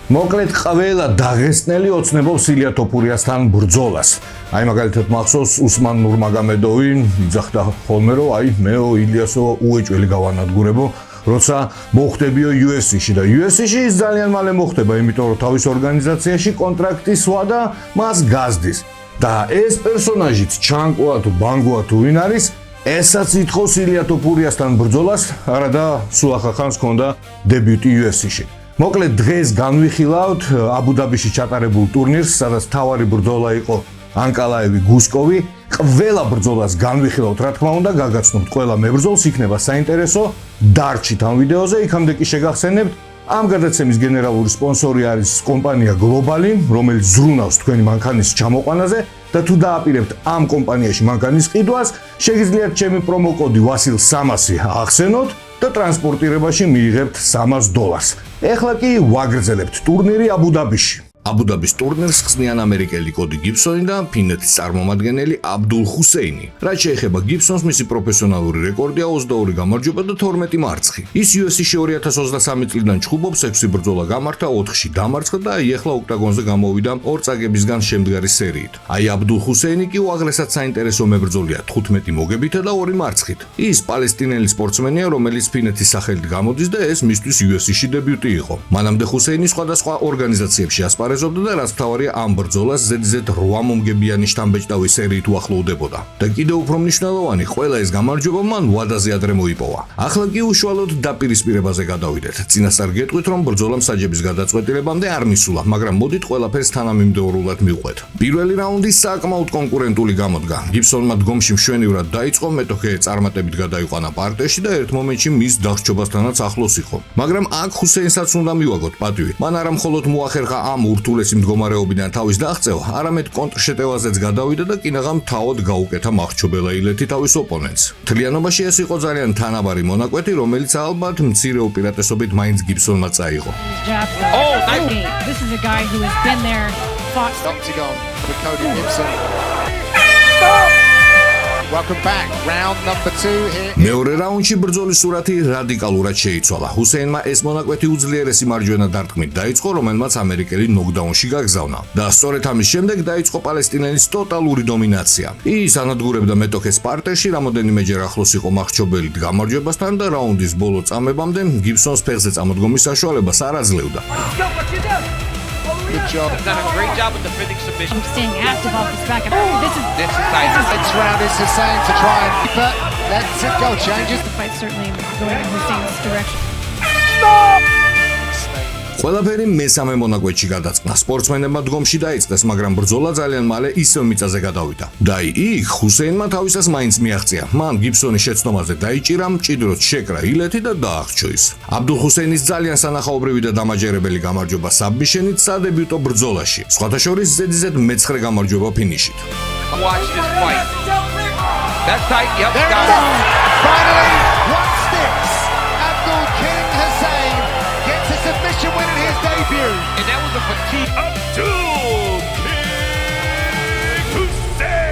მოკლედ ყველა დაღესტნელი ოცნებობს ილია თოფურიასთან ბრძოლას. აი მაგალითად მახსოვს უსმან ნურმაგამედოვი იძახდა ხოლმე რომ აი მეო ილიასო უეჭველი გავანადგურებო როცა მოხდებიო UFC-ში და UFC-ში ის ძალიან მალე მოხდება, იმიტომ რომ თავის ორგანიზაციაში კონტრაქტი სვა და მას გაზდის. და ეს პერსონაჟიც ჩანკოა თუ ბანგოა თუ ვინ არის, ესაც ითხოვს ილია თოფურიასთან ბრძოლას, არადა სულ ახალ ჰქონდა დებიუტი UFC-ში. მოკლედ დღეს განვიხილავთ აბუ-დაბიში ჩატარებულ ტურნირს, სადაც თავარი ბრძოლა იყო ანკალაევი გუსკოვი. ყველა ბრძოლას განვიხილავთ, რა თქმა უნდა, გაგაცნობთ ყველა მებრძოლს, იქნება საინტერესო. დარჩით ამ ვიდეოზე, იქამდე კი შეგახსენებთ, ამ გადაცემის გენერალური სპონსორი არის კომპანია გლობალი, რომელიც ზრუნავს თქვენი მანქანის ჩამოყვანაზე და თუ დააპირებთ ამ კომპანიაში მანქანის ყიდვას, შეგიძლიათ ჩემი პრომოკოდი VASIL300 ახსენოთ და ტრანსპორტირებაში მიიღებთ $300. ეხლა კი ვაგრძელებთ ტურნირი აბუ-დაბიში. აბუ-დაბის ტურნირს ხსნიან ამერიკელი კოდი გიბსონი და ფინეთის წარმომადგენელი აბდულ ხუსეინი. რაც შეეხება გიბსონს, მისი პროფესიონალური რეკორდია 22 გამარჯვება და 12 მარცხი. ის UFC-ში 2023 წლიდან ჩხუბობს, 6 ბრძოლა გამართა, 4-ში დამარცხდა და ეხლა ოქტაგონზე გამოვიდა 2 წაგებისგან შემდგარი სერიით. აი აბდულ ხუსეინი კი უაღრესად საინტერესო მებრძოლია 15 მოგებითა და 2 მარცხით. ის პალესტინელი სპორტსმენია, რომელიც ფინეთის სახელით გამოდის და ეს მისთვის UFC-ში დებიუტი იყო. მანამდე ხუსეინი სხვადასხვა ორგანიზაციებში ასპარეზობდა და რაც მთავარია ამ ბრძოლას ზედიზედ 8 მომგებიანი შთამბეჭდავი სერიით უახლოვდებოდა. და კიდევ უფრო მნიშვნელოვანი, ყველა ეს გამარჯვება მან ვადაზე ადრე მოიპოვა. ახლა კი უშუალოდ დაპირისპირებაზე გადავიდეთ. წინასწარ გეტყვით, რომ ბრძოლა მსაჯების გადაწყვეტილებამდე არ მისულა, მაგრამ მოდით ყველაფერს თანამიმდევრულად მივყვეთ. პირველი რაუნდი საკმაოდ კონკურენტული გამოდგა. გიბსონმა დგომში მშვენივრად დაიწყო, მეტოქე წარმატებით გადაიყვანა პარტიაში და ერთ მომენტში მის დახშობასთანაც ახლოს იყო. მაგრამ აქ ხუსეინსაც უნდა მივაგოთ პატივი. მან არა მხოლოდ მოახერხა ამ ურთულესი მდგომარეობიდან თავის დაღწევა, არამედ კონტრშეტევაზეც გადავიდა და კინაღამ თავად გაუკეთა მახრჩობელა ილეთი თავის ოპონენტს. თლიანობაში ეს იყო ძალიან თანაბარი მონაკვეთი, რომელიც ალბათ მცირე უპირატესობით მაინც გიბსონმა წაიღო. This is a guy who has been there, fought Octagon for Cody Gibson. Welcome back. Round number 2 here. მეორე რაუნდში ბრძოლის სურათი რადიკალურად შეიცვალა. ჰუსეინმა ეს მონაკვეთი უძლიერესი მარჯვენა დარტყმით დაიწყო, რომელმაც ამერიკელი ნოკდაუნში გაგზავნა. და სწორედ ამის შემდეგ დაიწყო პალესტინელის ტოტალური დომინაცია. ის ანადგურებდა მეტოქეს პარტერში, რამოდენიმეჯერ ახლოს იყო მახრჩობელით გამარჯვებასთან და რაუნდის ბოლო წამებამდე გიბსონს ფეხზე წამოდგომის საშუალებას არ აძლევდა. Good job. Done a great job with the finishing submission. staying active off his back. This is tight. Next round is Hussein to try and keep it. Let's it go. Changes. The fight certainly going in Hussein's direction. ყველაფერი მესამე მონაკვეთში გადაწყდა. სპორტსმენებმა დგომში დაიწყეს, მაგრამ ბრძოლა ძალიან მალე ისევ მიწაზე გადავიდა. და იქ ჰუსეინმა თავისას მაინც მიაღწია. მან გიბსონის შეცდომაზე დაიჭირა, მჭიდროდ შეკრა ილეთი და დაახჩო ის. აბდულ ხუსეინის ძალიან სანახაობრივი და დამაჯერებელი გამარჯვება საბბიშენით სადებიუტო ბრძოლაში. სხვათა შორის ზედიზედ მე-9 გამარჯვება ფინიშით. Watch this fight. That's tight. Yep. There Got it it. is. Finally, one sticks. Abdul King Hussein gets a submission win in his debut. And that was a fatigue. Abdul King Hussein.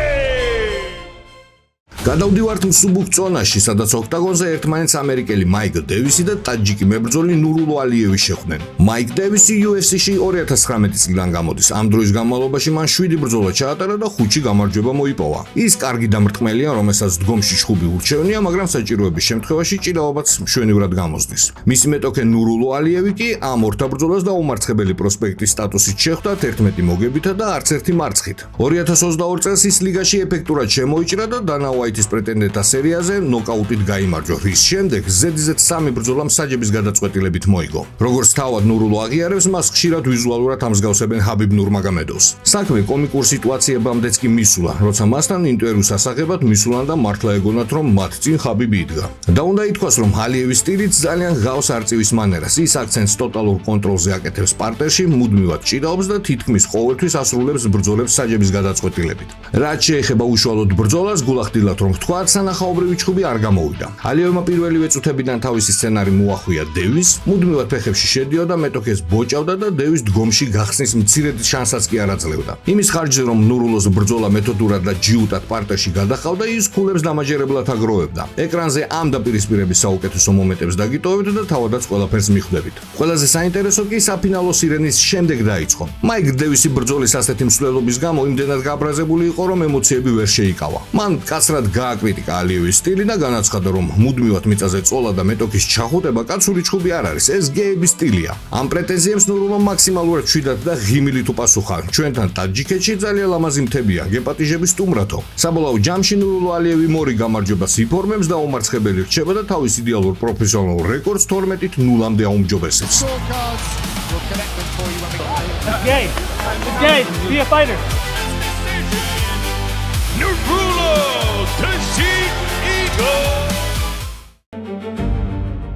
გადავდივართ მსუბუქ წონაში, სადაც ოქტაგონზე ერთმანეთს ამერიკელი მაიკ დევისი და ტაჯიკი მებრძოლი ნურულო ალიევი შეხვდნენ. მაიკ დევისი UFC-ში 2019 წლიდან გამოდის. ამ დროის განმავლობაში მან 7 ბრძოლა ჩაატარა და 5 გამარჯვება მოიპოვა. ის კარგი დამრტყმელია, რომელსაც დგომში ჩხუბი ურჩევნია, მაგრამ საჭიროების შემთხვევაში ჭიდაობაც მშვენივრად გამოსდის. მისი მეტოქე ნურულო ალიევი კი ამ ორთა ბრძოლას დაუმარცხებელი პროსპექტის სტატუსით შეხვდა 11 მოგებითა და არც ერთი მარცხით. 2022 წელს ის ლიგაში ეფექტურად შემოიჭრა და დანა ის პრეტენდენტთა სერიაზე ნოკაუტით გაიმარჯვა, რის შემდეგ ზედიზედ 3 ბრძოლა მსაჯების გადაწყვეტილებით მოიგო. როგორც თავად ნურულო აღიარებს, მას ხშირად ვიზუალურად ამსგავსებენ ჰაბიბ ნურმაგამედოვს. საქმე კომიკურ სიტუაციებამდეც კი მისულა, როცა მასთან ინტერვიუს ასაღებად მისულან და მართლა ეგონათ, რომ მათ წინ ჰაბიბი იდგა. და უნდა ითქვას, რომ ალიევის სტილით ძალიან ღავს არწივის მანერას. ის აქცენტს ტოტალურ კონტროლზე აკეთებს პარტერში, მუდმივად ჭიდაობს და თითქმის ყოველთვის ასრულებს ბრძოლებს საჯების გადაწყვეტილებით. რაც შეეხება უშუალოდ ბრძოლას, გულახდილად რომ ვთქვათ, სანახაობრივი ჩხუბი არ გამოვიდა. ალიევმა პირველივე წუთებიდან თავისი სცენარი მოახვია დევის, მუდმივად ფეხებში შედიოდა, მეტოქეს ბოჭავდა და დევის დგომში გახსნის მცირედ შანსაც კი არ აძლევდა. იმის ხარჯზე რომ ნურულოს ბრძოლა მეთოდურად და ჯიუტად პარტიაში გადახავდა, ის ქულებს დამაჯერებლად აგროვებდა. ეკრანზე ამ დაპირისპირების საუკეთესო მომენტებს დაგიტოვებთ და თავადაც ყველაფერს მიხვდებით. ყველაზე საინტერესო კი საფინალო სირენის შემდეგ დაიწყო. მაიკ დევისი ბრძოლის ასეთი მსვლელობის გამო იმდენად გაბრაზებული იყო, რომ ემოციები ვერ შეიკავა. მან კაცრად გააკრიტიკა ალიევის სტილი და განაცხადა, რომ მუდმივად მიწაზე წოლა და მეტოქის ჩახუტება კაცური ჩხუბი არ არის, ეს გეების სტილია. ამ პრეტენზიებს ნურულო მაქსიმალურად მშვიდად და ღიმილით უპასუხა. ჩვენთან ტაჯიკეთში ძალიან ლამაზი მთებია, გეპატიჟების სტუმრათო. საბოლოო ჯამში ნურულო ალიევი მორი გამარჯვებას იფორმებს და უმარცხებელი რჩება და თავის იდეალურ პროფესიონალურ რეკორდს 12-0-მდე აუმჯობესებს. Scorecards will connect them for you when we get It's gay. It's gay. Be a fighter. Nurulo Tashiko.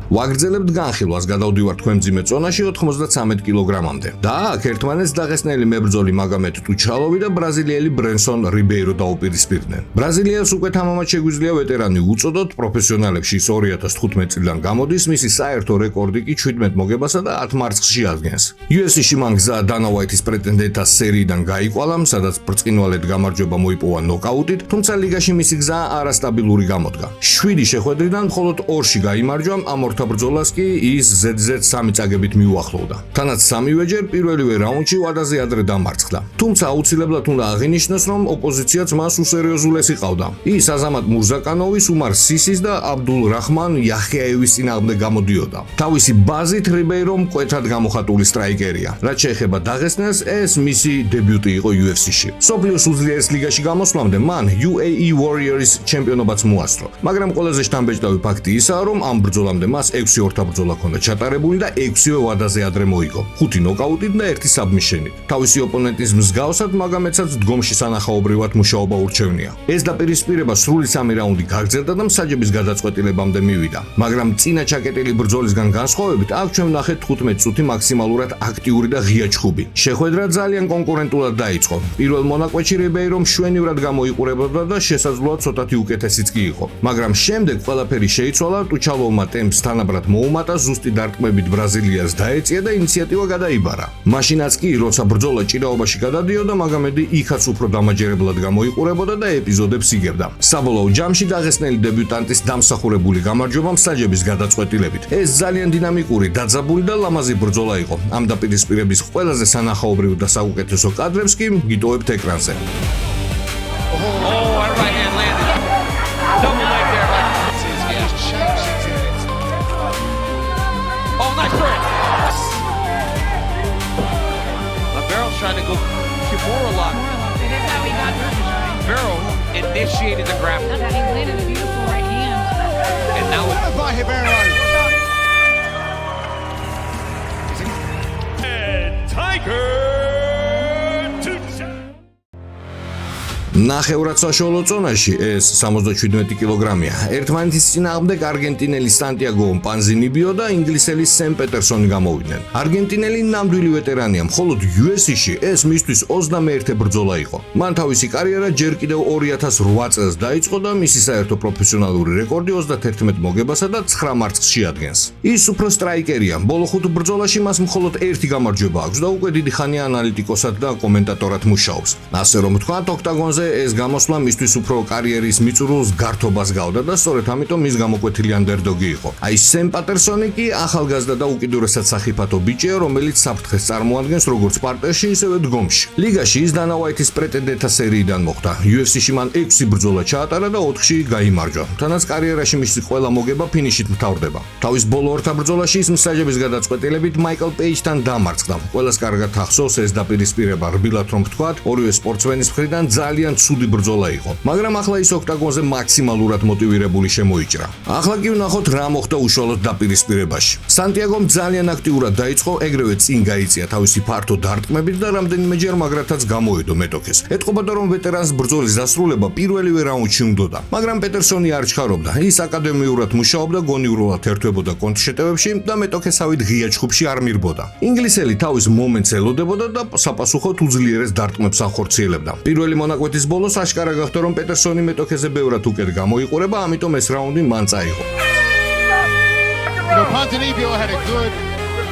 ვაგრძელებთ განხილვას, გადავდივართ თქვენმძიმე წონაში 93 კილოგრამამდე. და აქ ერთმანეთს დაღესტნელი მებრძოლი მაგომედ ტუჩალოვი და ბრაზილიელი ბრენსონ რიბეირო დაუპირისპირდნენ. ბრაზილიელს უკვე თამამად შეგვიძლია ვეტერანი უწოდოთ, პროფესიონალებში ის 2015 წლიდან გამოდის, მისი საერთო რეკორდი კი 17 მოგებასა და 10 მარცხში ადგენს. UFC-ში მან გზა დანა ვაიტის პრეტენდენტთა სერიიდან გაიკვალა, სადაც ბრწყინვალედ გამარჯვება მოიპოვა ნოკაუტით, თუმცა ლიგაში მისი გზა არასტაბილური გამოდგა. 7 შეხვედრიდან მხოლოდ 2-ში გაიმარჯვა, ამ ბრძოლას კი ის ზედზედ 3 წაგებით მიუახლოვდა. თანაც სამივეჯერ პირველივე რაუნდში ვადაზე ადრე დამარცხდა. თუმცა აუცილებლად უნდა აღინიშნოს, რომ ოპოზიციაც მას უსერიოზულეს იყავდა. ის აზამატ მურზაკანოვის, უმარ სისის და აბდულ რაჰმან იახიაევის წინააღმდეგ გამოდიოდა. თავისი ბაზით რიბეირო მკვეთრად გამოხატული სტრაიკერია. რაც შეეხება დაღესტნელს, ეს მისი დებიუტი იყო UFC-ში. სოფლიოს უძლიერეს ლიგაში გამოსვლამდე მან UAE Warriors ჩემპიონობაც მოასწრო. მაგრამ ყველაზე შთამბეჭდავი ფაქტი ისაა, რომ ამ ბრძოლამდე მას 6 ორთა ბრძოლა ჰქონდა ჩატარებული და 6-ვე ვადაზე ადრე მოიგო. 5 ნოკაუტით და 1 საბმიშენით. თავისი ოპონენტის მსგავსად მაგომედსაც დგომში სანახაობრივად მუშაობა ურჩევნია. ეს დაპირისპირება სრული 3 რაუნდი გაგრძელდა და მსაჯების გადაწყვეტილებამდე მივიდა. მაგრამ წინა ჩაკეტილი ბრძოლისგან განსხვავებით, აქ ჩვენ ვნახეთ 15 წუთი მაქსიმალურად აქტიური და ღია ჩხუბი. შეხვედრა ძალიან კონკურენტულად დაიწყო. პირველ მონაკვეთში რიბეირო მშვენივრად გამოიყურებოდა და შესაძლოა ცოტათი უკეთესიც კი იყო. მაგრამ შემდეგ ყველაფერი შეიცვალა, ტუჩალოვმა ტემპს თანაბრად მოუმატა, ზუსტი დარტყმებით ბრაზილიას დაეწია და ინიციატივა გადაიბარა. მაშინაც კი, როცა ბრძოლა ჭირაობაში გადადიოდა, მაგომედი იქაც უფრო დამაჯერებლად გამოიყურებოდა და ეპიზოდებს იგებდა. საბოლოო ჯამში დაღესტნელი დებიუტანტის დამსახურებული გამარჯვება მსაჯების გადაწყვეტილებით. ეს ძალიან დინამიკური, დაძაბული და ლამაზი ბრძოლა იყო. ამ დაპირისპირების ყველაზე სანახაობრივ და საუკეთესო კადრებს კი გიტოვებთ ეკრანზე. Oh, our right hand landed. Double leg there by Oh, nice break. Barrow's trying to go Kimura lock. It is how he got hurt. Barrow initiated the grapple. He landed a beautiful right hand. And now it's by Ribeiro. Tiger to ნახევრად საშუალო წონაში ეს 77 კილოგრამია. ერთმანეთის წინააღმდეგ არგენტინელი სანტიაგო პანზინიბიო და ინგლისელი სემ პეტერსონი გამოვიდნენ. არგენტინელი ნამდვილი ვეტერანია, მხოლოდ UFC-ში ეს მისთვის 21 ბრძოლა იყო. მან თავისი კარიერა ჯერ კიდევ 2008 წელს დაიწყო და მისი საერთო პროფესიონალური რეკორდი 31 მოგებასა და 9 მარცხში ადგენს. ის უფრო სტრაიკერია. ბოლო 5 ბრძოლაში მას მხოლოდ 1 გამარჯვება აქვს და უკვე დიდი ხანია ანალიტიკოსად და კომენტატორად მუშაობს. ასე რომ ვთქვათ, ოქტაგონზე ეს გამოსვლა მისთვის უფრო კარიერის მიწურულს გართობას გავდა და სწორედ ამიტომ ის გამოკვეთილი ანდერდოგი იყო. აი სემ პატერსონი კი ახალგაზრდა და უკიდურესად სახიფათო ბიჭია, რომელიც საფრთხეს წარმოადგენს როგორც პარტერში, ისევე დგომში. ლიგაში ის დანა ვაიტის პრეტენდენტთა სერიიდან მოხვდა. UFC-ში მან 6 ბრძოლა ჩაატარა და 4-ში გაიმარჯვა. თანაც კარიერაში მისი ყველა მოგება ფინიშით მთავრდება. თავის ბოლო ორთა ბრძოლაში ის მსაჯების გადაწყვეტილებით მაიკლ პეიჯთან დამარცხდა. ყველას კარგად ახსოვს ეს დაპირისპირება, რბილად რომ ვთქვათ, ორივე სპორტსმენის მხრიდან ძალიან ცუდი ბრძოლა იყო. მაგრამ ახლა ის ოქტაგონზე მაქსიმალურად მოტივირებული შემოიჭრა. ახლა კი ვნახოთ რა მოხდა უშუალოდ დაპირისპირებაში. სანტიაგომ ძალიან აქტიურად დაიწყო, ეგრევე წინ გაიწია თავისი ფართო დარტყმებით და რამდენიმეჯერ მაგრათაც გამოედო მეტოქეს. ეტყობოდა რომ ვეტერანს ბრძოლის დასრულება პირველივე რაუნდში უნდოდა. მაგრამ პეტერსონი არ ჩქარობდა. ის აკადემიურად მუშაობდა, გონივრულად ერთვებოდა კონტრშეტევებში და მეტოქესავით ღია ჩხუბში არ მირბოდა. ინგლისელი თავის მომენტს ელოდებოდა და საპასუხოდ უძლიერეს დარტყმებს ახორციელებდა. პირველი მონაკვეთის ბოლოს აშკარა გახდა, რომ პეტერსონი მეტოქეზე ბევრად უკეთ გამოიყურება, ამიტომ ეს რაუნდი მან წაიღო. Ponzinibbio had a good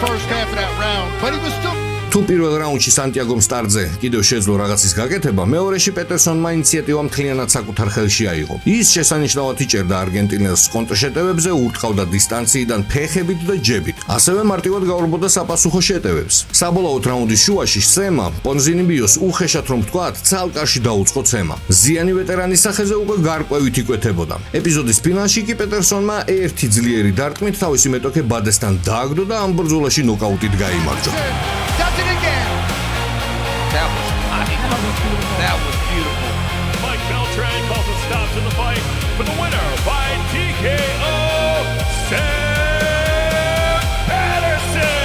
first half of that round, but he was still თუ პირველ რაუნდში სანტიაგომ სტარზე კიდევ შეძლო რაღაცის გაკეთება, მეორეში პეტერსონმა ინიციატივა მთლიანად საკუთარ ხელში აიღო. ის შესანიშნავად იჭერდა არგენტინელს კონტრშეტევებზე, ურტყავდა დისტანციიდან ფეხებით და ჯებით. ასევე მარტივად გაურბოდა საპასუხო შეტევებს. საბოლოოდ რაუნდის შუაში სემა პონზინიბიოს უხეშად რომ ვთქვათ, ცალკარში დაუწყო ცემა. ზიანი ვეტერანის სახეზე უკვე გარკვევით იკვეთებოდა. ეპიზოდის ფინალში კი პეტერსონმა ერთი ძლიერი დარტყმით თავისი მეტოქე ბადესთან დააგდო და ამ ბრძოლაში ნოკაუტით გაიმარჯვა. does it again. That was beautiful. Mike Beltran calls a stop to the fight for the winner by TKO, Sam Patterson.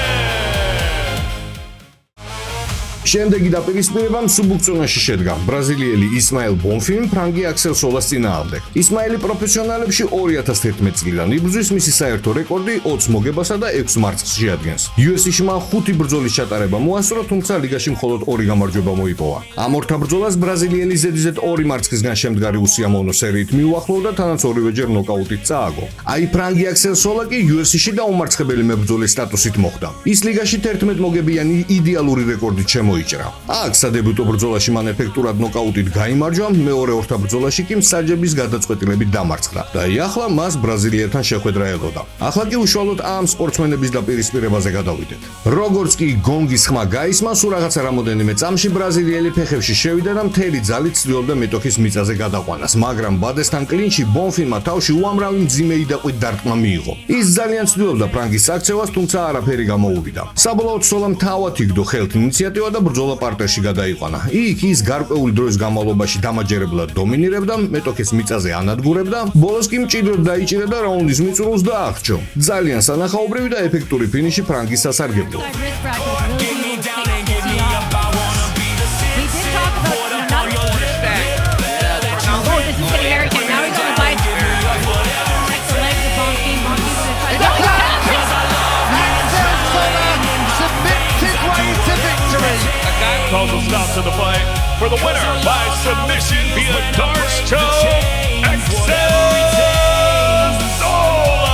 შემდეგი დაპირისპირება მსუბუქწონაში შედგა. ბრაზილიელი ისმაელ ბონფიმ ფრანგი აქსელ სოლას წინააღმდეგ. ისმაელი პროფესიონალებში 2011 წლიდან იბრძვის, მისი საერთო რეკორდი 20 მოგებასა და 6 მარცხს შეადგენს. UFC-ში მან 5 ბრძოლის ჩატარება მოასწრო, თუმცა ლიგაში მხოლოდ 2 გამარჯვება მოიპოვა. ამ ორთა ბრძოლას ბრაზილიელი ზედიზედ 2 მარცხისგან შემდგარი უსიამოვნო სერიით მიუახლოვდა, თანაც ორივეჯერ ნოკაუტით წააგო. აი ფრანგი აქსელ სოლა კი UFC-ში დაუმარცხებელი მებრძოლის სტატუსით მოხვდა. ის ლიგაში 11 მოგებიანი იდეალური რეკორდით შემოიჭრა. აქ სადებიუტო ბრძოლაში მან ეფექტურად ნოკაუტით გაიმარჯვა, მეორე ორთა ბრძოლაში კი მსაჯების გადაწყვეტილებით დამარცხდა და ახლა მას ბრაზილიელთან შეხვედრა ელოდა. ახლა კი უშუალოდ ამ სპორტსმენების დაპირისპირებაზე გადავიდეთ. როგორც კი გონგის ხმა გაისმა, სულ რაღაცა რამოდენიმე წამში ბრაზილიელი ფეხებში შევიდა და მთელი ძალით ცდილობდა მეტოქის მიწაზე გადაყვანას, მაგრამ ბადესთან კლინჩი ბონფიმმა თავში უამრავი მძიმე იდაყვით დარტყმა მიიღო. ის ძალიან ცდილობდა ფრანგის საქცევას, თუმცა არაფერი გამოუვიდა. საბოლოოდ სოლამ თავად იგდო ხელთ ინიციატივა და ბრძოლა პარტერში გადაიყვანა. იქ ის გარკვეული დროის განმავლობაში დამაჯერებლად დომინირებდა, მეტოქეს მიწაზე ანადგურებდა, ბოლოს კი მჭიდროდ დაიჭირა და რაუნდის მიწურულს დაახრჩო. ძალიან სანახაობრივი და ეფექტური ფინიში ფრანგის სასარგებლოდ. Wrist practice really be able to take the city off. We did talk about not. Oh, this is getting American. Now he's on the bite. Check the legs of Bonfim. Bonfim's gonna try to Axel Sola submits his way to victory. Calls a stop to the fight for the winner by submission via Darce Choke, Axel Sola.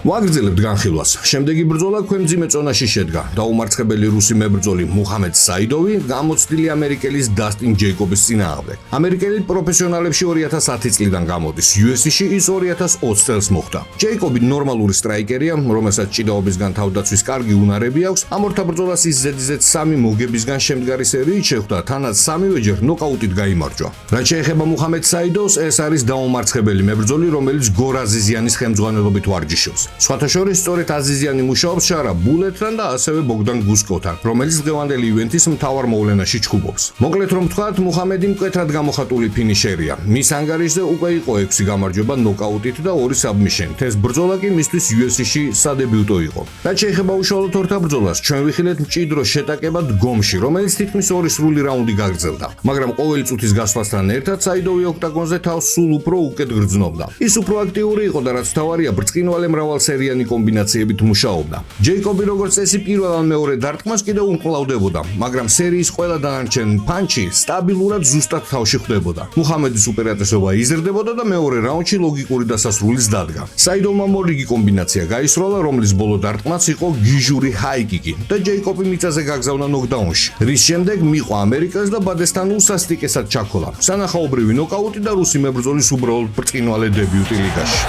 ვაგრძელებთ განხილვას. შემდეგი ბრძოლა ქვემძიმე წონაში შედგა. დაუმარცხებელი რუსი მებრძოლი მუჰამედ საიდოვი გამოცდილი ამერიკელის დასტინ ჯეიკობის წინააღმდეგ. ამერიკელი პროფესიონალებში 2010 წლიდან გამოდის. UFC-ში ის 2020 წელს მოხვდა. ჯეიკობი ნორმალური სტრაიკერია, რომელსაც ჭიდაობისგან თავდაცვის კარგი უნარები აქვს. ამ ორთა ბრძოლას ის ზედიზედ 3 მოგებისგან შემდგარი სერიით შეხვდა, თანაც 3-ვეჯერ ნოკაუტით გაიმარჯვა. რაც შეეხება მუჰამედ საიდოვს, ეს არის დაუმარცხებელი მებრძოლი, რომელიც გორ აზიზიანის ხელმძღვანელობით ვარჯიშობს. სხვათა შორის სწორედ აზიზიანი მუშაობს შარა ბულეთთან და ასევე ბოგდან გუსკოთან, რომელიც დღევანდელი ივენთის მთავარ მოვლენაში ჩხუბობს. მოკლედ რომ ვთქვათ, მუჰამედი მკვეთრად გამოხატული ფინიშერია. მის ანგარიშზე უკვე იყო 6 გამარჯვება ნოკაუტით და 2 საბმიშენით. ეს ბრძოლა კი მისთვის UFC-ში სადებიუტო იყო. რაც შეეხება უშუალოდ ორთა ბრძოლას, ჩვენ ვიხილეთ მჭიდრო შეტაკება დგომში, რომელიც თითქმის 2 სრული რაუნდი გაგრძელდა. მაგრამ ყოველი წუთის გასვლასთან ერთად საიდოვი ოქტაგონზე თავს სულ უფრო უკეთ გრძნობდა. ის უფრო აქტიური იყო და რაც თავარია, ბრწყინვალე მრავალსერიანი კომბინაციებით მუშაობდა. ჯეიკობი როგორც წესი პირველ ან მეორე დარტყმას კიდევ უმკლავდებოდა, მაგრამ სერიის ყველა დანარჩენ პანჩი სტაბილურად ზუსტად თავში ხვდებოდა. მუჰამედის უპირატესობა იზრდებოდა და მეორე რაუნდში ლოგიკური დასასრულის დადგა. საიდოვმა მორიგი კომბინაცია გაისროლა, რომლის ბოლო დარტყმაც იყო გიჟური ჰაიკიკი და ჯეიკობი მიწაზე გაგზავნა ნოკდაუნში. რის შემდეგ მიყვა ამერიკას და ბადესთან უსასტიკესად ჩაქოლა. სანახაობრივი ნოკაუტი და რუსი მებრძოლის უბრალოდ ბრწყინვალე დებიუტი ლიგაში.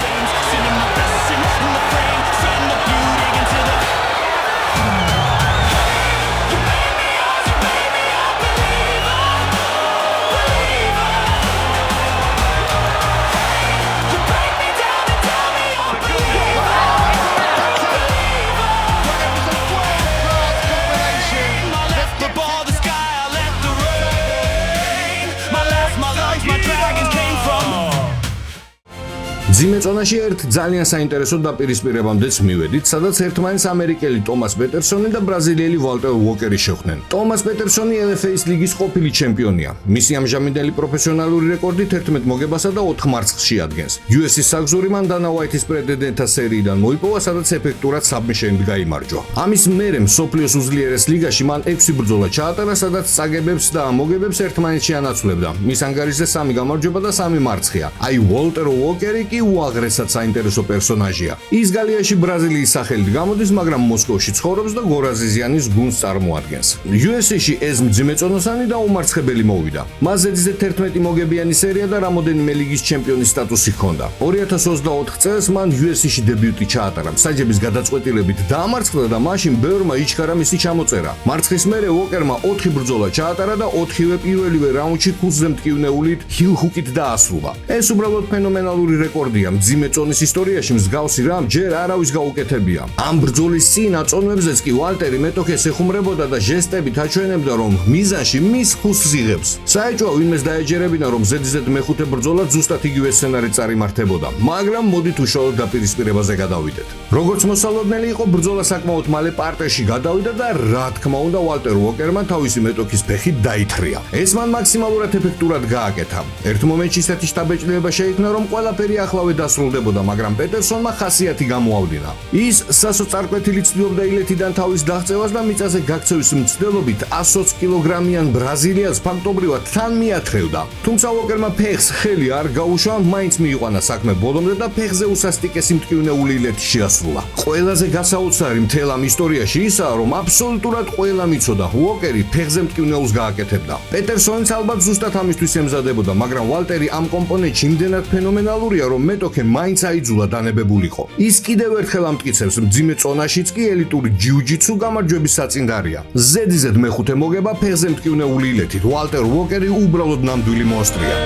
მძიმე წონაში ერთ ძალიან საინტერესო დაპირისპირებამდეც მივედით, სადაც ერთმანეთს ამერიკელი ტომას პეტერსონი და ბრაზილიელი ვალტერ უოკერი შეხვდნენ. ტომას პეტერსონი LFA-ის ლიგის ყოფილი ჩემპიონია. მისი ამჟამინდელი პროფესიონალური რეკორდი 11 მოგებასა და 4 მარცხს შეადგენს. UFC-ის საგზური მან დანა უაითის პრეტენდენტთა სერიიდან მოიპოვა, სადაც ეფექტურად საბმიშენით გაიმარჯვა. ამის მერე მსოფლიოს უძლიერეს ლიგაში მან 6 ბრძოლა ჩაატარა, სადაც წაგებებს და მოგებებს ერთმანეთში ანაცვლებდა. მის ანგარიშზე 3 გამარჯვება და 3 მარცხია. აი ვალტერ უოკერი კი უაღრესად საინტერესო პერსონაჟია. ის გალიაში ბრაზილიის სახელით გამოდის, მაგრამ მოსკოვში ცხოვრობს და გორაზიზიანის გუნდს წარმოადგენს. UFC-ში ეს მძიმეწონოსანი და უმარცხებელი მოვიდა. მას ზედიზედ 11 მოგებიანი სერია და რამოდენიმე ლიგის ჩემპიონის სტატუსი ჰქონდა. 2024 წელს მან UFC-ში დებიუტი ჩაატარა. საჯების გადაწყვეტილებით დაამარცხდა და მაშინ ბევრმა იჩქარა მისი ჩამოწერა. მარცხის მერე უოკერმა 4 ბრძოლა ჩაატარა და 4-ვე პირველივე რაუნდში ქუსზე მტკივნეულით ჰილ ჰუკით დაასრულა. ეს უბრალოდ ფენომენალური რეკორდია. მძიმე წონის ისტორიაში მსგავსი რამ ჯერ არავის გაუკეთებია. ამ ბრძოლის წინ აწონვებზეც კი ვალტერი მეტოქეს ეხუმრებოდა და ჟესტებით აჩვენებდა, რომ მიზანში მის ხუსს იღებს. საეჭვო ვინმეს დაეჯერებინა, რომ ზედიზედ მეხუთე ბრძოლა ზუსტად იგივე სცენარით წარიმართებოდა, მაგრამ მოდით უშუალოდ დაპირისპირებაზე გადავიდეთ. როგორც მოსალოდნელი იყო, ბრძოლა საკმაოდ მალე პარტერში გადავიდა და რა თქმა უნდა ვალტერ უოკერმა თავისი მეტოქის ფეხით დაითრია. ეს მან მაქსიმალურად ეფექტურად გააკეთა. ერთ მომენტში ისეთი შთაბეჭდილება შეიქმნა, რომ ყველაფერი ახლავე დასრულდებოდა, მაგრამ პეტერსონმა ხასიათი გამოავლინა. ის სასოწარკვეთილი ცდილობდა ილეთიდან თავის დაღწევას და მიწაზე გაქცევის მცდელობით 120 კილოგრამიან ბრაზილიელს ფაქტობრივად თან მიათრევდა. თუმცა უოკერმა ფეხს ხელი არ გაუშვა, მაინც მიიყვანა საქმე ბოლომდე და ფეხზე უსასტიკესი მტკივნეული ილეთი შეასრულა. ყველაზე გასაოცარი მთელ ამ ისტორიაში ისაა, რომ აბსოლუტურად ყველა მიცოდა, უოკერი ფეხზე მტკივნეულს გააკეთებდა. პეტერსონიც ალბათ ზუსტად ამისთვის ემზადებოდა, მაგრამ ვალტერი ამ კომპონენტში იმდენად ფენომენალურია, რომ მეტოქე მაინც აიძულა დანებებულიყო. ის კიდევ ერთხელ ამტკიცებს, მძიმე წონაშიც კი ელიტური ჯიუ-ჯიტსუ გამარჯვების საწინდარია. ზედიზედ მეხუთე მოგება ფეხზე მტკივნეული ილეთით. ვალტერ უოკერი უბრალოდ ნამდვილი მონსტრია.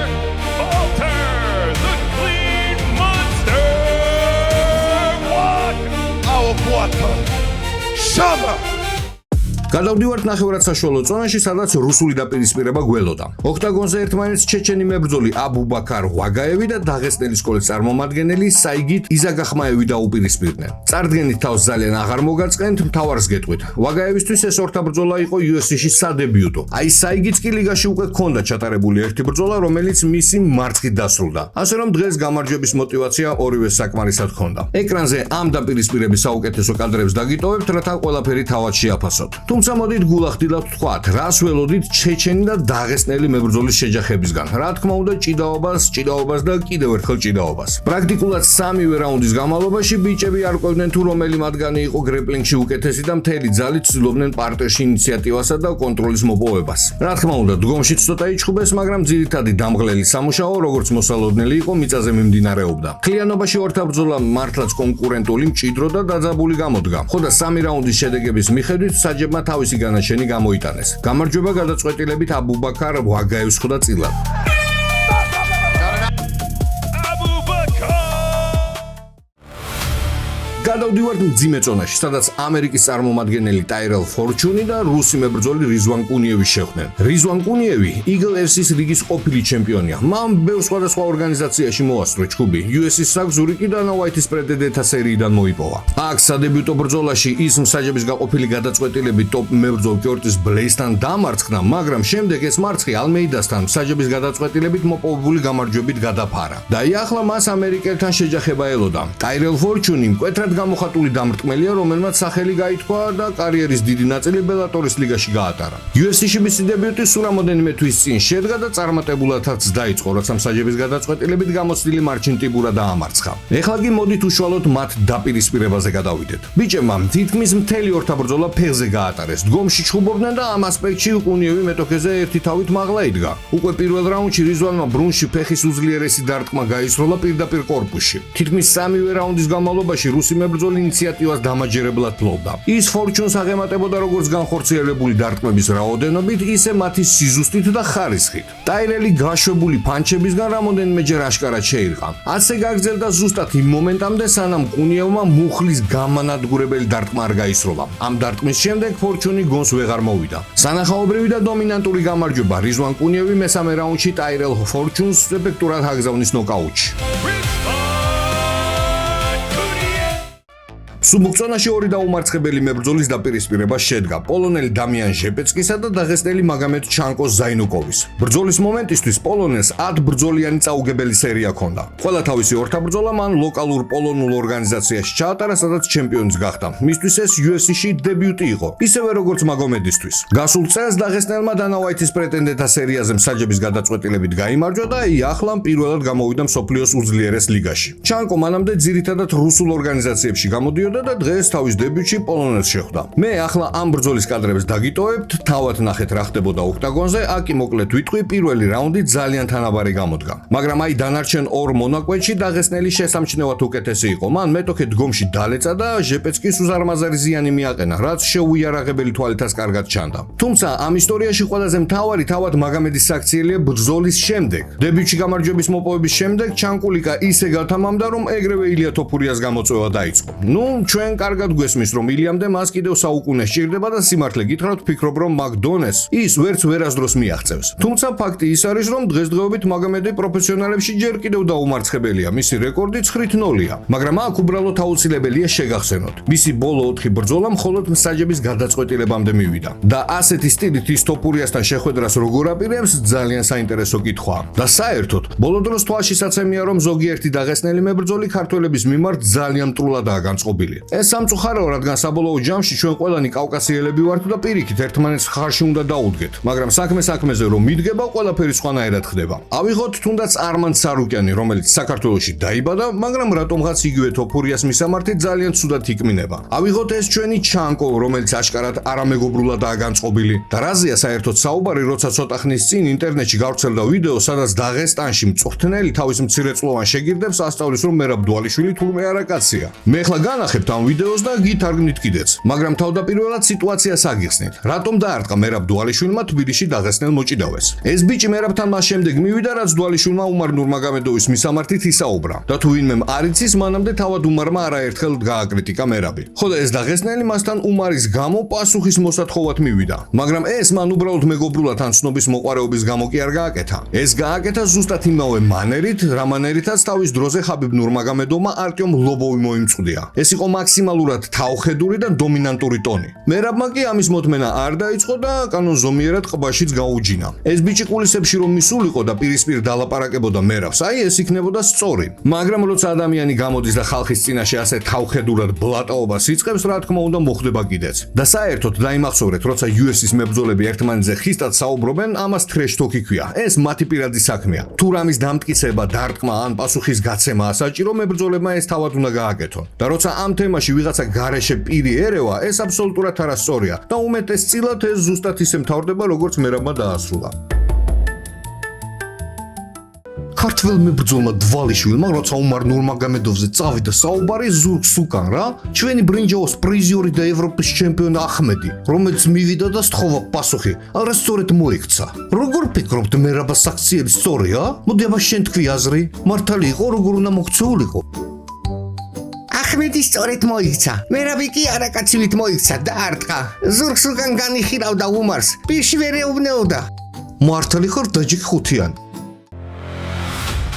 Walter, the Clean Monster Walker. Oh, Walter. Summer. გადავდივართ ნახევრად საშუალო წონაში, სადაც რუსული დაპირისპირება გველოდა. ოქტაგონზე ერთმანეთს ჩეჩენი მებრძოლი აბუბაქარ ვაგაევი და დაღესტნის სკოლის წარმომადგენელი საიგით იზაგახმაევი დაუპირისპირდნენ. წარდგენით თავს ძალიან აღარ მოგაწყენთ, მთავარს გეტყვით. ვაგაევისთვის ეს ორთა ბრძოლა იყო UFC-ში სადებიუტო. აი საიგიც კი ლიგაში უკვე ჰქონდა ჩატარებული ერთი ბრძოლა, რომელიც მისი მარცხით დასრულდა. ასე რომ დღეს გამარჯვების мотиваცია ორივე საკმარისად ჰქონდა. ეკრანზე ამ დაპირისპირების საუკეთესო კადრებს დაგიტოვებთ, რათა ყველაფერი თავად შეაფასოთ. თუმცა მოდით გულახდილად ვთქვათ, რას ველოდით ჩეჩენი და დაღესტნელი მებრძოლის შეჯახებისგან. რა თქმა უნდა, ჭიდაობას და კიდევ ერთხელ ჭიდაობას. პრაქტიკულად 3-ვე რაუნდის განმავლობაში ბიჭები არ ყვევდნენ თუ რომელი მათგანი იყო გრეპლინგში უკეთესი და მთელი ძალით ცდილობდნენ პარტერში ინიციატივასა და კონტროლის მოპოვებას. რა თქმა უნდა, დგომში ცოტა იჩხუბეს, მაგრამ ძირითადი დამღლელი სამუშაო, როგორც მოსალოდნელი იყო, მიწაზე მიმდინარეობდა. ქლიანობაში ორთა ბრძოლა მართლაც კონკურენტული, მჭიდრო და დაძაბული გამოდგა. ხოდა 3 რაუნდის შედეგების მიხედვით საჯებმა თავისი განაჩენი გამოიტანეს. გამარჯვება გადაწყვეტილებით აბუბაქარ ვაგაევს ხვდა წილად. გადავდივართ მძიმე წონაში, სადაც ამერიკის წარმომადგენელი ტაირელ ფორჩუნი და რუსი მებრძოლი რიზვან კუნიევი შეხვდნენ. რიზვან კუნიევი Eagle FC-ის ლიგის ყოფილი ჩემპიონია. მან ბევრ სხვადასხვა ორგანიზაციაში მოასწრო ჩხუბი. UFC-ის საგზური კი დანა უაითის პრეტენდენტთა სერიიდან მოიპოვა. აქ სადებიუტო ბრძოლაში ის მსაჯების გაყოფილი გადაწყვეტილებით ტოპ მებრძოლ კორტის ბლეისთან დამარცხდა, მაგრამ შემდეგ ეს მარცხი ალმეიდასთან მსაჯების გადაწყვეტილებით მოპოვებული გამარჯვებით გადაფარა. და ახლა მას ამერიკელთან შეჯახება ელოდა. ტაირელ ფორჩუნი მკვეთრად გამოხატული დამრტყმელია, რომელმაც სახელი გაითქვა და კარიერის დიდი ნაწილი ბელატორის ლიგაში გაატარა. UFC-ში მისი დებიუტი სულ რამოდენიმე თვის წინ შედგა და წარმატებულადაც დაიწყო, როცა მსაჯების გადაწყვეტილებით გამოცდილი მარჩინ ტიბურა დაამარცხა. ეხლა კი მოდით უშუალოდ მათ დაპირისპირებაზე გადავიდეთ. ბიჭებმა თითქმის მთელი ორთა ბრძოლა ფეხზე გაატარეს. დგომში ჩხუბობდნენ და ამ ასპექტში კუნიევი მეტოქეზე ერთი თავით მაღლა იდგა. უკვე პირველ რაუნდში რიზვანმა ბრუნში ფეხის უძლიერესი დარტყმა გაისროლა პირდაპირ კორპუსში. თითქმის 3-ვე რაუნდის განმავლობაში რუსი მებრძოლი ინიციატივას დამაჯერებლად ფლობდა. ის ფორჩუნს აღემატებოდა როგორც განხორციელებული დარტყმების რაოდენობით, ისე მათი სიზუსტით და ხარისხით. ტაირელი გაშვებული პანჩებისგან რამოდენიმეჯერ აშკარად შეირყა. ასე გაგრძელდა ზუსტად იმ მომენტამდე, სანამ კუნიევმა მუხლის გამანადგურებელი დარტყმა არ გაისროლა. ამ დარტყმის შემდეგ ფორჩუნი გონს ვეღარ მოვიდა. სანახაობრივი და დომინანტური გამარჯვება რიზვან კუნიევი მესამე რაუნდში ტაირელ ფორჩუნს ეფექტურად აგზავნის ნოკაუტში. Rich სუბუქცონაში ორი დაუმარცხებელი მებრძოლის დაპირისპირება შედგა პოლონელი დამიან ჟეპეცკისა და დაღესტნელი მაგომედ ჩანკოს ზაინუკოვის. ბრძოლის მომენტისთვის პოლონელს 10 ბრძოლიანი წაუგებელი სერია ჰქონდა. ყველა თავისი ორთაბრძოლა მან ლოკალურ პოლონურ ორგანიზაციაში ჩაატარა, სადაც ჩემპიონიც გახდა. მისთვის ეს UFC-ში დებიუტი იყო, ისევე როგორც მაგომედისთვის. გასულ წელს დაღესტნელმა დანა ვაითის პრეტენდენტთა სერიაზე მსაჯების გადაწყვეტილებით გაიმარჯვა და ახლა პირველად გამოვიდა მსოფლიოს უძლიერეს ლიგაში. ჩანკო მანამდე ძირითადად რუსულ ორგანიზაციებში გამოდიოდა და დღეს თავის დებიუტში პოლონელს შეხვდა. მე ახლა ამ ბრძოლის კადრებს დაგიტოვებთ, თავად ნახეთ რა ხდებოდა ოქტაგონზე, აკი მოკლედ ვიტყვი, პირველი რაუნდი ძალიან თანაბარი გამოდგა. მაგრამ აი დანარჩენ ორ მონაკვეთში დაღესტნელი შესამჩნევად უკეთესი იყო. მან მეტოქე დგომში დალეცა და ჟეპეცკის უზარმაზარი ზიანი მიაყენა, რაც შეუიარაღებელი თვალითაც კარგად ჩანდა. თუმცა ამ ისტორიაში ყველაზე მთავარი თავად მაგომედის საქციელია ბრძოლის შემდეგ. დებიუტში გამარჯვების მოპოვების შემდეგ ჩანკულიკა ისე გათამამდა, რომ ეგრევე ილია თოფურიას გამოწვევა დაიწყო. ნუ ჩვენ კარგად გვესმის, რომ ილიამდე მას კიდევ საუკუნე სჭირდება და სიმართლე გითხრათ, ვფიქრობ, რომ მაგდონეს ის ვერც ვერასდროს მიაღწევს. თუმცა ფაქტი ის არის, რომ დღესდღეობით მაგომედი პროფესიონალებში ჯერ კიდევ დაუმარცხებელია, მისი რეკორდი 9-0-ია, მაგრამ აქ უბრალოდ აუცილებელია შეგახსენოთ. მისი ბოლო 4 ბრძოლა მხოლოდ მსაჯების გადაწყვეტილებამდე მივიდა. და ასეთი სტილით ის თოფურიასთან შეხვედრას როგორ აპირებს, ძალიან საინტერესო კითხვაა. და საერთოდ, ბოლო დროს თვალშისაცემია, რომ ზოგიერთი დაღესტნელი მებრძოლი ქართველების მიმართ ძალიან მტრულადაა განწყობილი. ეს სამწუხაროა, რადგან საბოლოო ჯამში ჩვენ ყველანი კავკასიელები ვართ და პირიქით ერთმანეთს ხარში უნდა დაუდგეთ, მაგრამ საქმეზე რომ მიდგება, ყველაფერი სხვანაირად ხდება. ავიღოთ თუნდაც არმან სარუკიანი, რომელიც საქართველოში დაიბადა, მაგრამ რატომღაც იგივე თოფურიას მისამართი ძალიან ცუდად იკმინება. ავიღოთ ეს ჩვენი ჩანკო, რომელიც აშკარად არამეგობრულადაა განწყობილი. და რაზეა საერთოდ საუბარი, როცა ცოტა ხნის წინ ინტერნეტში გავრცელდა ვიდეო, სადაც დაღესტანში მწვრთნელი თავის მცირეწლოვან შეგირდებს ასწავლის, რომ მერაბ დვალიშვილი თურმე არა კაცია. მე ახლა განახებთ ამ ვიდეოს და გითარგმნით კიდეც, მაგრამ თავდაპირველად სიტუაციას აგიხსნით. რატომ დაარტყა მერაბ დვალიშვილმა თბილისში დაღესტნელ მოჭიდავეს? ეს ბიჭი მერაბთან მას შემდეგ მივიდა, რაც დვალიშვილმა უმარ ნურმაგომედოვის მისამართით ისაუბრა. და თუ ვინმე არ იცის, მანამდე თავად უმარმა არაერთხელ გააკრიტიკა მერაბი. ხოლო ეს დაღესტნელი მასთან უმარის გამო პასუხის მოსათხოვად მივიდა. მაგრამ ეს მან უბრალოდ მეგობრულად ან ცნობის მოყვარეობის გამო კი არ გააკეთა. ეს გააკეთა ზუსტად იმავე მანერით, რა მანერითაც თავის დროზე ხაბიბ ნურმაგომედოვმა არტიომ ლობოვი მოიმწვდია. ეს იყო მაქსიმალურად თავხედური და დომინანტური ტონი. მერაბმა კი ამის მოთმენა არ დაიწყო და კანონზომიერად ყბაშიც გაუჯინა. ეს ბიჭი კულისებში რომ მისულიყო და პირისპირ დალაპარაკებოდა მერაბს, აი ეს იქნებოდა სწორი. მაგრამ როცა ადამიანი გამოდის და ხალხის წინაშე ასე თავხედურად ბლატაობას იწყებს, რა თქმა უნდა მოხდება კიდეც. და საერთოდ დაიმახსოვრეთ, როცა UFC-ის მებრძოლები ერთმანეთზე ხისტად საუბრობენ, ამას trash talk ქვია. ეს მათი პირადი საქმეა. თუ რამის დამტკიცება, დარტყმა ან პასუხის გაცემა ასაჭირო, მებრძოლებმა ეს თავად უნდა გააკეთონ. და როცა ამ თემაში ვიღაცა გარეშე პირი ერევა, ეს აბსოლუტურად არასწორია და უმეტესწილად ეს ზუსტად ისე მთავრდება, როგორც მერაბმა დაასრულა. ქართველ მებრძოლმა დვალიშვილმა, როცა უმარ ნურმაგომედოვზე წავიდა საუბარი, ზურგს უკან რა, ჩვენი ბრინჯაოს პრიზიორი და ევროპის ჩემპიონი ახმედი, რომელიც მივიდა და სთხოვა პასუხი, არასწორად მოიქცა. როგორ ფიქრობთ, მერაბას საქციელი სწორია? მოდი აბა შენ თქვი აზრი, მართალი იყო, როგორ უნდა მოქცეულიყო? ახმედი სწორედ მოიქცა. მერაბი კი არაკაცილით მოიქცა და არტყა. ზურგს უკან განიხირავდა უმარს, პირში ვერ ეუბნეოდა. მართალი ხარ დაჯიქ ხუთიანი.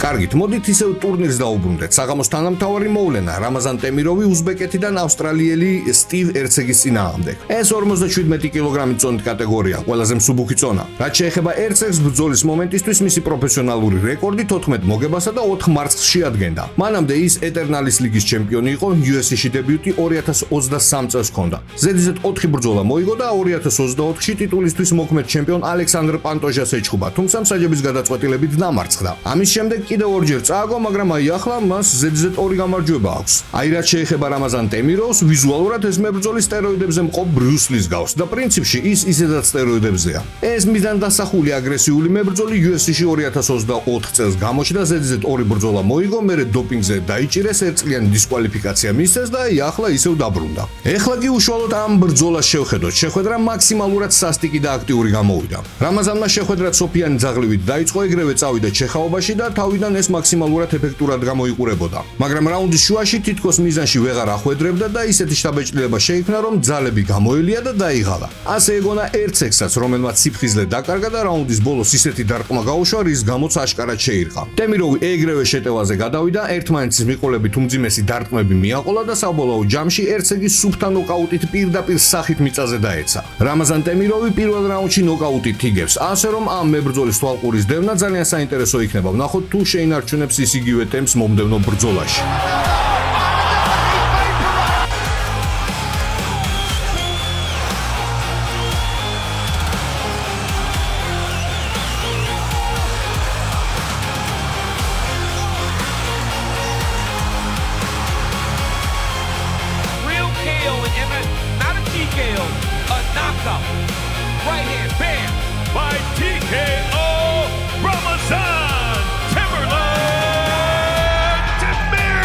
კარგით, მოდით ისევ ტურნირს დაუბრუნდეთ. საღამოს თანამთავარი მოვლენა რამაზან ტემიროვი უზბეკეთიდან ავსტრალიელი სტივ ერცეგის წინააღმდეგ. ეს 57 კილოგრამის წონით კატეგორია, ყველაზე მსუბუქი წონა. რაც შეეხება ერცეგს, ბრძოლის მომენტისთვის მისი პროფესიონალური რეკორდი 14 მოგებასა და 4 მარცხს შეადგენდა. მანამდე ის ეტერნალის ლიგის ჩემპიონი იყო, UFC-ში დებიუტი 2023 წელს ჰქონდა. ზედიზედ 4 ბრძოლა მოიგო და 2024-ში ტიტულისთვის მოქმედ ჩემპიონ ალექსანდრ პანტოჟას ეჩხუბა, თუმცა მსაჯების გადაწყვეტილებით დამარცხდა. ამის შემდეგ კიდევ ორჯერ წააგო, მაგრამ აი ახლა მას ზედიზედ 2 გამარჯვება აქვს. აი რაც შეეხება რამაზან ტემიროვს, ვიზუალურად ეს მებრძოლი სტეროიდებზე მყოფ ბრიუს ლის გავს და პრინციპში ის ისედაც სტეროიდებზეა. ეს მიზან დასახული აგრესიული მებრძოლი UFC-ში 2024 წელს გამოჩნდა, ზედიზედ 2 ბრძოლა მოიგო, მერე დოპინგზე დაიჭირეს, ერთწლიანი დისკვალიფიკაცია მისცეს და აი ახლა ისევ დაბრუნდა. ეხლა კი უშუალოდ ამ ბრძოლას შევხედოთ. შეხვედრა მაქსიმალურად სასტიკი და აქტიური გამოვიდა. რამაზანმა შეხვედრა სოფიანი ძაღლივით დაიწყო, ეგრევე წავიდა ჩეხაობაში და თავიდან თავიდან ეს მაქსიმალურად ეფექტურად გამოიყურებოდა. მაგრამ რაუნდის შუაში თითქოს მიზანში ვეღარ ახვედრებდა და ისეთი შთაბეჭდილება შეიქმნა, რომ ძალები გამოელია და დაიღალა. ასე ეგონა ერთ სექსსაც, რომელმაც სიფხიზლე დაკარგა და რაუნდის ბოლოს ისეთი დარტყმა გაუშვა, რის გამოც აშკარად შეირყა. ტემიროვი ეგრევე შეტევაზე გადავიდა, ერთმანეთის მიყოლებით უმძიმესი დარტყმები მიაყოლა და საბოლოო ჯამში ერცეგი სუფთა ნოკაუტით პირდაპირ სახით მიწაზე დაეცა. რამაზან ტემიროვი პირველ რაუნდში ნოკაუტით იგებს, ასე რომ ამ მებრძოლის თვალყურის დევნა ძალიან საინტერესო იქნება. ვნახოთ თუ შეინარჩუნებს ის იგივე ტემპს მომდევნო ბრძოლაში. Real KO in MMA, not a TKO, a knockout. Right hand, bam. By TKO, Ramazan Timberland Temiro.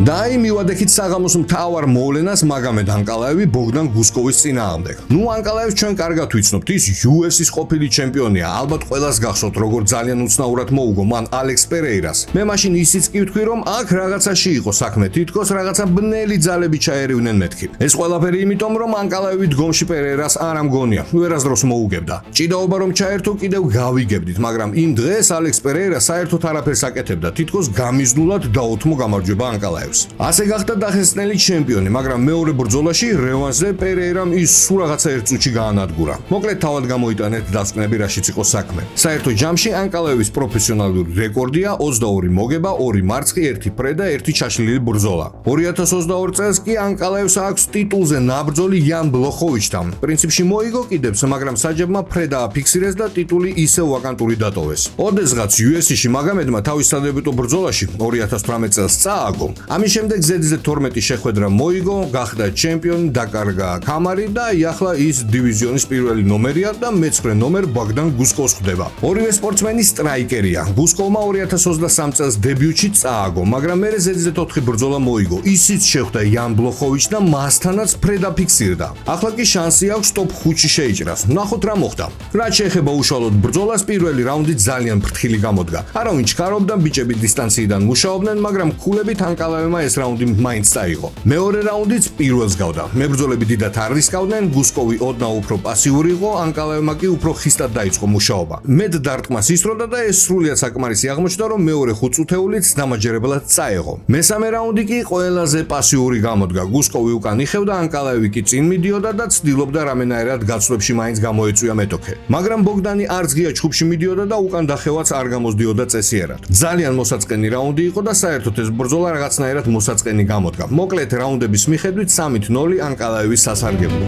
და აი მივადექით საღამოს მთავარ მოვლენას მაგომედ ანკალაევი ბოგდან გუსკოვის წინააღმდეგ. ნუ ანკალაევს ჩვენ კარგად ვიცნობთ, ის UFC-ის ყოფილი ჩემპიონია. ალბათ ყველას გახსოვთ, როგორ ძალიან უცნაურად მოუგო მან ალექს პერეირას. მე მაშინ ისიც კი ვთქვი, რომ აქ რაღაცაში იყო საქმე, თითქოს რაღაცა ბნელი ძალები ჩაერივნენ მეთქი. ეს ყველაფერი იმიტომ, რომ ანკალაევი დგომში პერეირას არ ამგონია, ვერასდროს მოუგებდა. ჭიდაობა რომ ჩაერთო კიდევ გავიგებდით, მაგრამ იმ დღეს ალექს პერეირა საერთოდ არაფერს აკეთებდა, თითქოს გამიზნულად დაუთმო გამარჯვება ანკალაევს. ასე გახდა დახესნელი ჩემპიონი, მაგრამ მეორე ბრძოლაში რევანსზე პერეირამ ის სულ რაღაცა ერთ წუთში გაანადგურა. მოკლედ თავად გამოიტანეთ დასკვნები, რაშიც იყო საქმე. საერთო ჯამში ანკალაევის პროფესიონალური რეკორდია 22 მოგება, 2 მარცხი, 1 ფრე და 1 ჩაშლილი ბრძოლა. 2022 წელს კი ანკალაევს აქვს ტიტულზე ნაბრძოლი იან ბლოხოვიჩთან. პრინციპში მოიგო კიდეც, მაგრამ საჯებმა ფრე დააფიქსირეს და ტიტული ისევ ვაკანტური დატოვეს. ოდესღაც UFC-ში მაგომედმა თავის სადებიუტო ბრძოლაში 2018 წელს წააგო. ამის შემდეგ ზედიზედ 12 შეხვედრა მოიგო, გახდა ჩემპიონი, დაკარგა კამარი და ახლა ის დივიზიონის პირველი ნომერია და მეცხრე ნომერ ბოგდან გუსკოვს ხვდება. ორივე სპორტსმენი სტრაიკერია. გუსკოვმა 2023 წელს დებიუტში წააგო, მაგრამ მერე ზედიზედ 4 ბრძოლა მოიგო. ისიც შეხვდა იან ბლოხოვიჩს და მასთანაც ფრე დაფიქსირდა. ახლა კი შანსი აქვს ტოპ 5-ში შეიჭრას. ნახოთ რა მოხდა. რაც შეეხება უშუალოდ ბრძოლას, პირველი რაუნდი ძალიან ფრთხილი გამოდგა. არავინ ჩქარობდა, ბიჭები დისტანციიდან მუშაობდნენ, მაგრამ ქულებით ანკალაევმა ეს რაუნდი მაინც წაიღო. მეორე რაუნდიც პირველს გავდა. მებრძოლები დიდად არ რისკავდნენ, გუსკოვი ოდნავ უფრო პასიური იყო, ანკალაევმა კი უფრო ხისტად დაიწყო მუშაობა. მეტ დარტყმას ისროდა და ეს სრულიად საკმარისი აღმოჩნდა, რომ მეორე 5 წუთეულიც დამაჯერებლად წაეღო. მესამე რაუნდი კი ყველაზე პასიური გამოდგა. გუსკოვი უკან იხევდა, ანკალაევი კი წინ მიდიოდა და ცდილობდა რამენაერად გაცვლებში მაინც გამოეწვია მეტოქე. მაგრამ ბოგდანი არც ღია ჩხუბში მიდიოდა და უკან დახევაც არ გამოსდიოდა წესიერად. ძალიან მოსაწყენი რაუნდი იყო და საერთოდ ეს ბრძოლა რაღაცნაირად მოსაწყენი გამოდგა. მოკლედ რაუნდების მიხედვით 3-0 ანკალაევის სასარგებლო.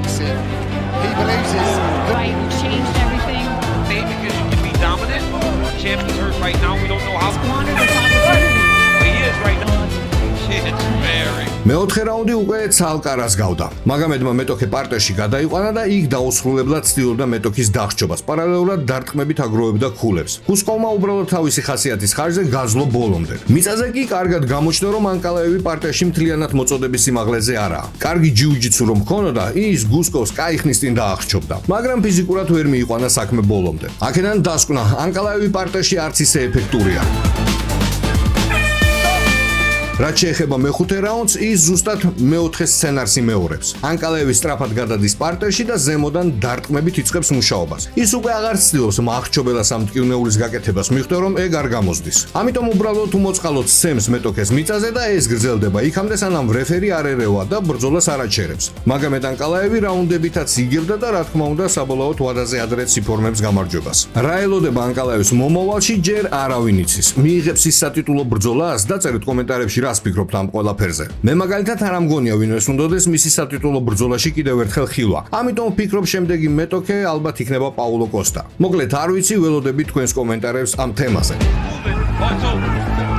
He believes this. Right, changed everything. Maybe because you can be dominant. Champion's hurt right now. We don't know how. Squandered this opportunity. He is right now. It's very. მეოთხე რაუნდი უკვე ცალკარას გავდა. მაგომედმა მეტოქე პარტერში გადაიყვანა და იქ დაუსრულებლად ცდილობდა მეტოქის დახჭობას. პარალელურად დარტყმებით აგროვებდა ქულებს. გუსკოვმა უბრალოდ თავისი ხასიათის ხარჯზე გაძლო ბოლომდე. მიწაზე კი კარგად გამოჩნდა, რომ ანკალაევი პარტერში მთლიანად მოწოდების სიმაღლეზე არაა. კარგი ჯიუ-ჯიტსუ რომ ჰქონოდა, ის გუსკოვს კაიხნის წინ დაახჭობდა. მაგრამ ფიზიკურად ვერ მიიყვანა საქმე ბოლომდე. აქედან დასკვნა, ანკალაევი პარტერში არც ისე ეფექტურია. რაც შეეხება მეხუთე რაუნდს, ის ზუსტად მეოთხე სცენარს იმეორებს. ანკალაევი სწრაფად გადადის პარტერში და ზემოდან დარტყმებით იწყებს მუშაობას. ის უკვე აღარ ცდილობს მახრჩობელას ამ მტკივნეულის გაკეთებას, მიხვდა რომ ეგ არ გამოსდის. ამიტომ უბრალოდ უმოწყალოდ სცემს მეტოქეს მიწაზე და ეს გრძელდება იქამდე, სანამ რეფერი არ ერევა და ბრძოლას არ აჩერებს. მაგომედ ანკალაევი რაუნდებითაც იგებდა და რა თქმა უნდა საბოლოოდ ვადაზე ადრეც იფორმებს გამარჯვებას. რა ელოდება ანკალაევის მომავალში ჯერ არავინ იცის. მიიღებს ის სატიტულო ბრძოლას? დაწერეთ კომენტარებში რას ფიქრობთ ამ ყველაფერზე. მე მაგალითად არ ამგონია ვინმეს უნდადეს მისი სატიტულო ბრძოლაში კიდევ ერთხელ ხილვა. ამიტომ ვფიქრობ შემდეგი მეტოქე ალბათ იქნება პაულო კოსტა. მოკლედ არ ვიცი, ველოდები თქვენს კომენტარებს ამ თემაზე. Moving. Oh, it's over.